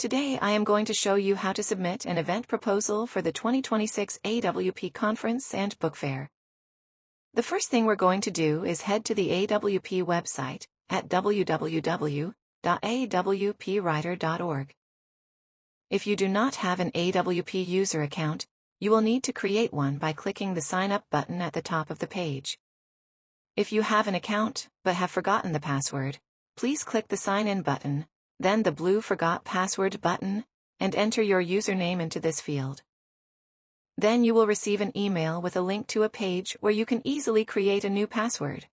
Today I am going to show you how to submit an event proposal for the 2026 AWP Conference and Bookfair. The first thing we're going to do is head to the AWP website at www.awpwriter.org. If you do not have an AWP user account, you will need to create one by clicking the Sign Up button at the top of the page. If you have an account but have forgotten the password, please click the Sign In button, then the blue Forgot Password button, and enter your username into this field. Then you will receive an email with a link to a page where you can easily create a new password.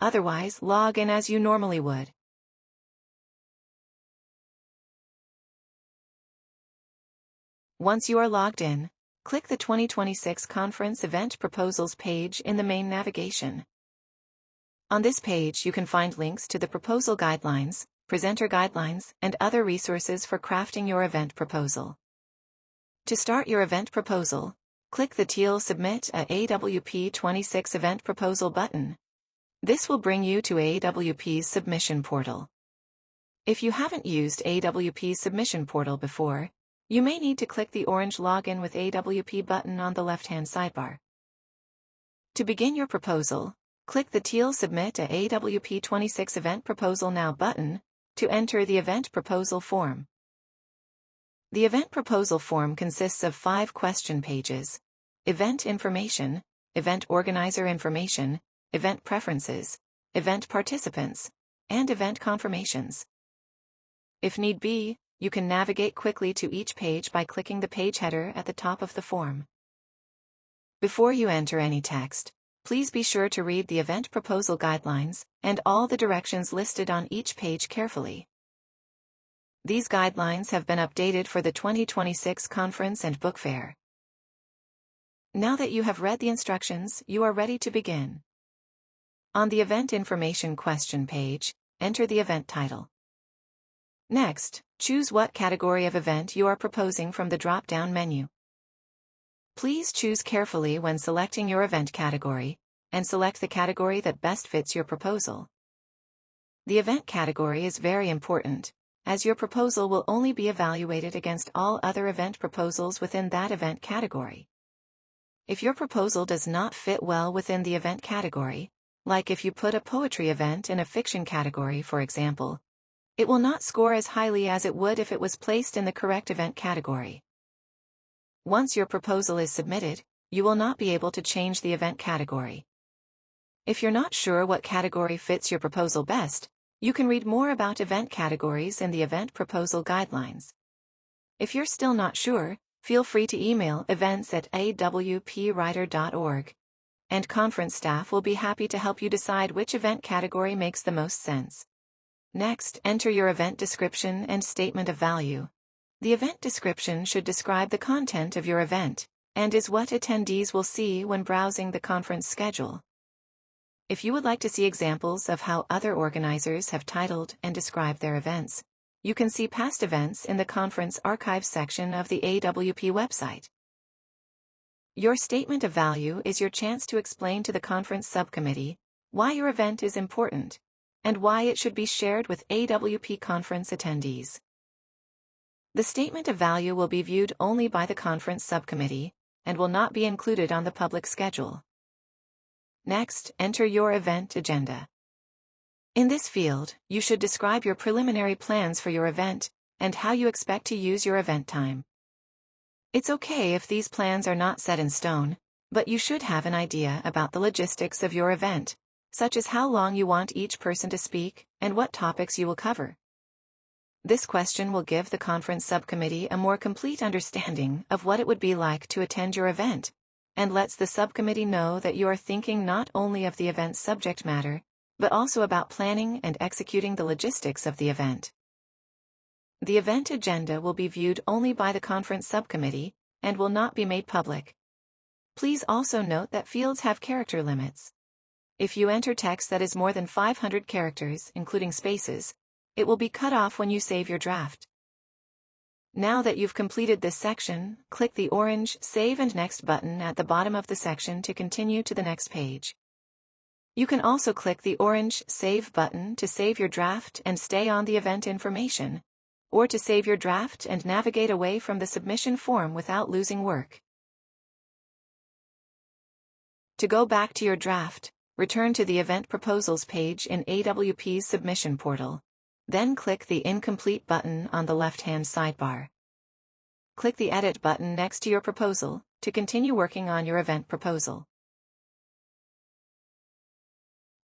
Otherwise, log in as you normally would. Once you are logged in, click the 2026 Conference Event Proposals page in the main navigation. On this page you can find links to the proposal guidelines, presenter guidelines, and other resources for crafting your event proposal. To start your event proposal, click the teal Submit a AWP 26 Event Proposal button. This will bring you to AWP's submission portal. If you haven't used AWP's submission portal before, you may need to click the orange Login with AWP button on the left-hand sidebar. To begin your proposal, click the teal Submit a AWP 26 Event Proposal Now button to enter the event proposal form. The event proposal form consists of 5 question pages: event information, event organizer information, event preferences, event participants, and event confirmations. If need be, you can navigate quickly to each page by clicking the page header at the top of the form. Before you enter any text, please be sure to read the event proposal guidelines and all the directions listed on each page carefully. These guidelines have been updated for the 2026 Conference and Bookfair. Now that you have read the instructions, you are ready to begin. On the Event Information question page, enter the event title. Next, choose what category of event you are proposing from the drop-down menu. Please choose carefully when selecting your event category, and select the category that best fits your proposal. The event category is very important, as your proposal will only be evaluated against all other event proposals within that event category. If your proposal does not fit well within the event category, like if you put a poetry event in a fiction category for example, it will not score as highly as it would if it was placed in the correct event category. Once your proposal is submitted, you will not be able to change the event category. If you're not sure what category fits your proposal best, you can read more about event categories in the Event Proposal Guidelines. If you're still not sure, feel free to email events@awpwriter.org, and conference staff will be happy to help you decide which event category makes the most sense. Next, enter your event description and statement of value. The event description should describe the content of your event, and is what attendees will see when browsing the conference schedule. If you would like to see examples of how other organizers have titled and described their events, you can see past events in the Conference Archives section of the AWP website. Your statement of value is your chance to explain to the conference subcommittee why your event is important, and why it should be shared with AWP conference attendees. The statement of value will be viewed only by the conference subcommittee, and will not be included on the public schedule. Next, enter your event agenda. In this field, you should describe your preliminary plans for your event, and how you expect to use your event time. It's okay if these plans are not set in stone, but you should have an idea about the logistics of your event, such as how long you want each person to speak, and what topics you will cover. This question will give the conference subcommittee a more complete understanding of what it would be like to attend your event, and lets the subcommittee know that you are thinking not only of the event's subject matter, but also about planning and executing the logistics of the event. The event agenda will be viewed only by the conference subcommittee, and will not be made public. Please also note that fields have character limits. If you enter text that is more than 500 characters, including spaces, it will be cut off when you save your draft. Now that you've completed this section, click the orange Save and Next button at the bottom of the section to continue to the next page. You can also click the orange Save button to save your draft and stay on the event information, or to save your draft and navigate away from the submission form without losing work. To go back to your draft, return to the Event Proposals page in AWP's Submission portal. Then click the Incomplete button on the left-hand sidebar. Click the Edit button next to your proposal to continue working on your event proposal.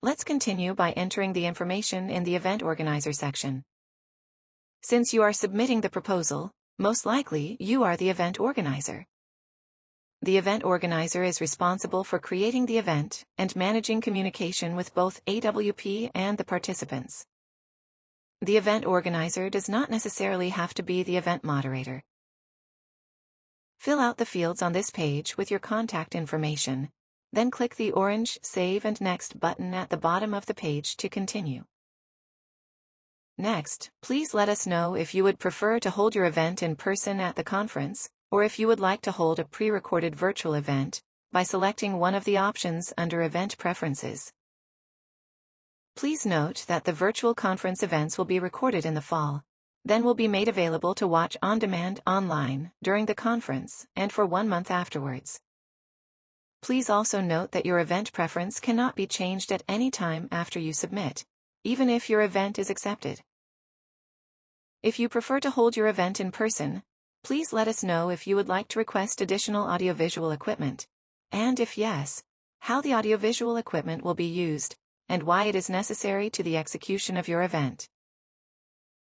Let's continue by entering the information in the Event Organizer section. Since you are submitting the proposal, most likely you are the event organizer. The event organizer is responsible for creating the event and managing communication with both AWP and the participants. The event organizer does not necessarily have to be the event moderator. Fill out the fields on this page with your contact information, then click the orange Save and Next button at the bottom of the page to continue. Next, please let us know if you would prefer to hold your event in person at the conference, or if you would like to hold a pre-recorded virtual event, by selecting one of the options under Event Preferences. Please note that the virtual conference events will be recorded in the fall, then will be made available to watch on demand online during the conference and for 1 month afterwards. Please also note that your event preference cannot be changed at any time after you submit, even if your event is accepted. If you prefer to hold your event in person, please let us know if you would like to request additional audiovisual equipment, and if yes, how the audiovisual equipment will be used, and why it is necessary to the execution of your event.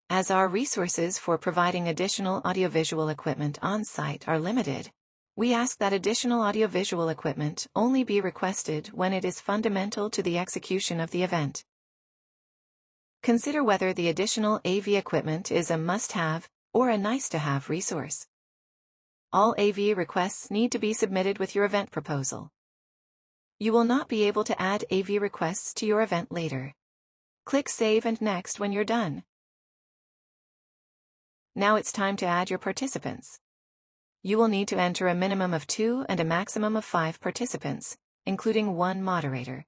As our resources for providing additional audiovisual equipment on-site are limited, we ask that additional audiovisual equipment only be requested when it is fundamental to the execution of the event. Consider whether the additional AV equipment is a must-have or a nice-to-have resource. All AV requests need to be submitted with your event proposal. You will not be able to add AV requests to your event later. Click Save and Next when you're done. Now it's time to add your participants. You will need to enter a minimum of 2 and a maximum of 5 participants, including 1 moderator.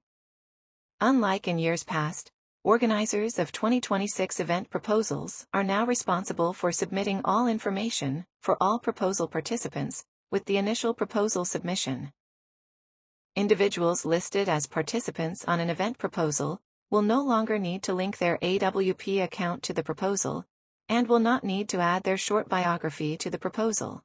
Unlike in years past, organizers of 2026 event proposals are now responsible for submitting all information for all proposal participants with the initial proposal submission. Individuals listed as participants on an event proposal will no longer need to link their AWP account to the proposal, and will not need to add their short biography to the proposal.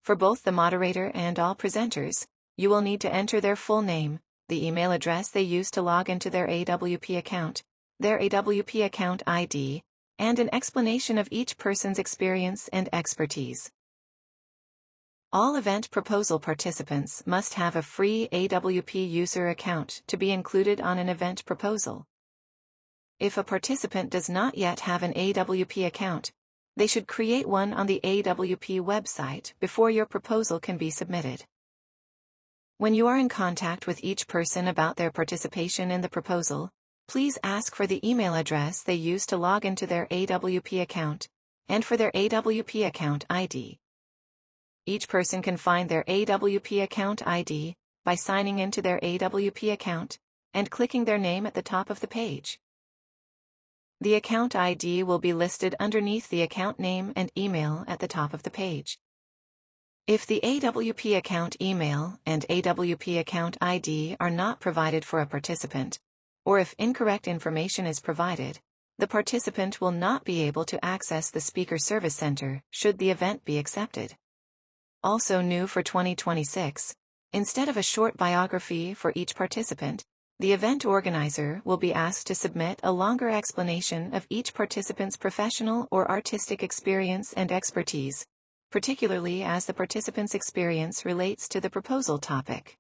For both the moderator and all presenters, you will need to enter their full name, the email address they use to log into their AWP account, their AWP account ID, and an explanation of each person's experience and expertise. All event proposal participants must have a free AWP user account to be included on an event proposal. If a participant does not yet have an AWP account, they should create one on the AWP website before your proposal can be submitted. When you are in contact with each person about their participation in the proposal, please ask for the email address they use to log into their AWP account, and for their AWP account ID. Each person can find their AWP account ID by signing into their AWP account and clicking their name at the top of the page. The account ID will be listed underneath the account name and email at the top of the page. If the AWP account email and AWP account ID are not provided for a participant, or if incorrect information is provided, the participant will not be able to access the Speaker Service Center should the event be accepted. Also new for 2026, instead of a short biography for each participant, the event organizer will be asked to submit a longer explanation of each participant's professional or artistic experience and expertise, particularly as the participant's experience relates to the proposal topic.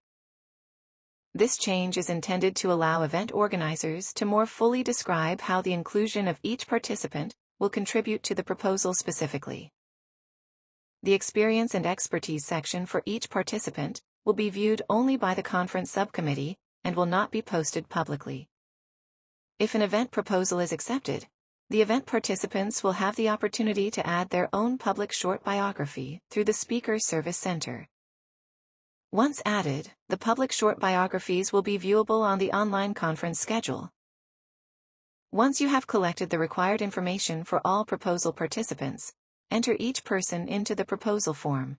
This change is intended to allow event organizers to more fully describe how the inclusion of each participant will contribute to the proposal specifically. The experience and expertise section for each participant will be viewed only by the conference subcommittee and will not be posted publicly. If an event proposal is accepted, the event participants will have the opportunity to add their own public short biography through the Speaker Service Center. Once added, the public short biographies will be viewable on the online conference schedule. Once you have collected the required information for all proposal participants, enter each person into the proposal form.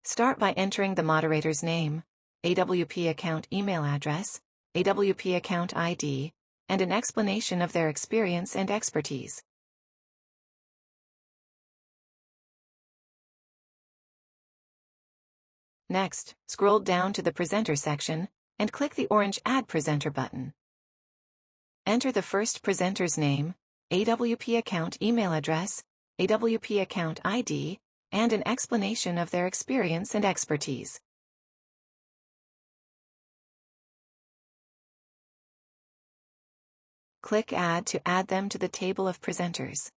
Start by entering the moderator's name, AWP account email address, AWP account ID, and an explanation of their experience and expertise. Next, scroll down to the Presenter section, and click the orange Add Presenter button. Enter the first presenter's name, AWP account email address, AWP account ID, and an explanation of their experience and expertise. Click Add to add them to the table of presenters.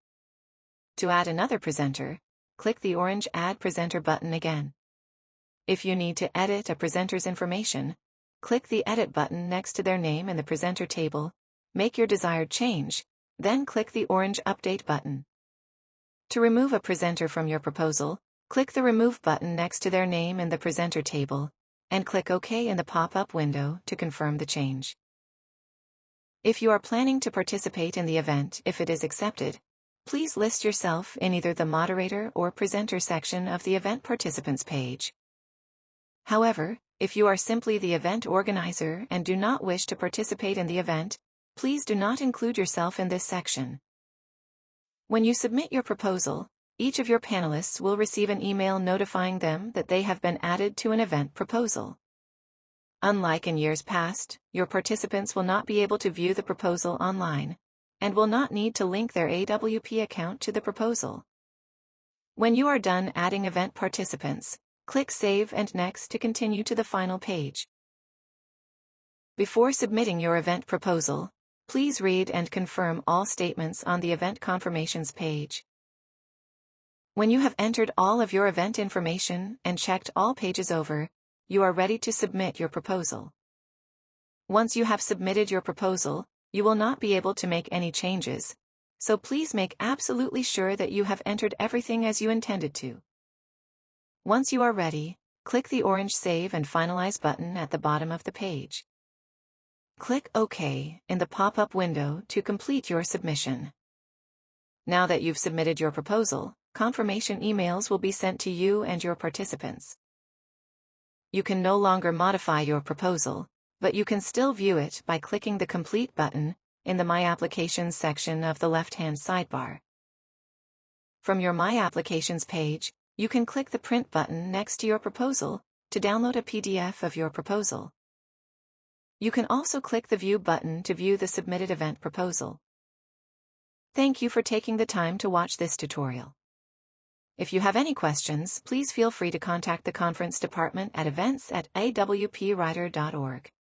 To add another presenter, click the orange Add Presenter button again. If you need to edit a presenter's information, click the Edit button next to their name in the presenter table, make your desired change, then click the orange Update button. To remove a presenter from your proposal, click the Remove button next to their name in the presenter table, and click OK in the pop-up window to confirm the change. If you are planning to participate in the event if it is accepted, please list yourself in either the moderator or presenter section of the event participants page. However, if you are simply the event organizer and do not wish to participate in the event, please do not include yourself in this section. When you submit your proposal, each of your panelists will receive an email notifying them that they have been added to an event proposal. Unlike in years past, your participants will not be able to view the proposal online, and will not need to link their AWP account to the proposal. When you are done adding event participants, click Save and Next to continue to the final page. Before submitting your event proposal, please read and confirm all statements on the event confirmations page. When you have entered all of your event information and checked all pages over, you are ready to submit your proposal. Once you have submitted your proposal, you will not be able to make any changes, so please make absolutely sure that you have entered everything as you intended to. Once you are ready, click the orange Save and Finalize button at the bottom of the page. Click OK in the pop-up window to complete your submission. Now that you've submitted your proposal, confirmation emails will be sent to you and your participants. You can no longer modify your proposal, but you can still view it by clicking the Complete button in the My Applications section of the left-hand sidebar. From your My Applications page, you can click the Print button next to your proposal to download a PDF of your proposal. You can also click the View button to view the submitted event proposal. Thank you for taking the time to watch this tutorial. If you have any questions, please feel free to contact the conference department at events@awpwriter.org.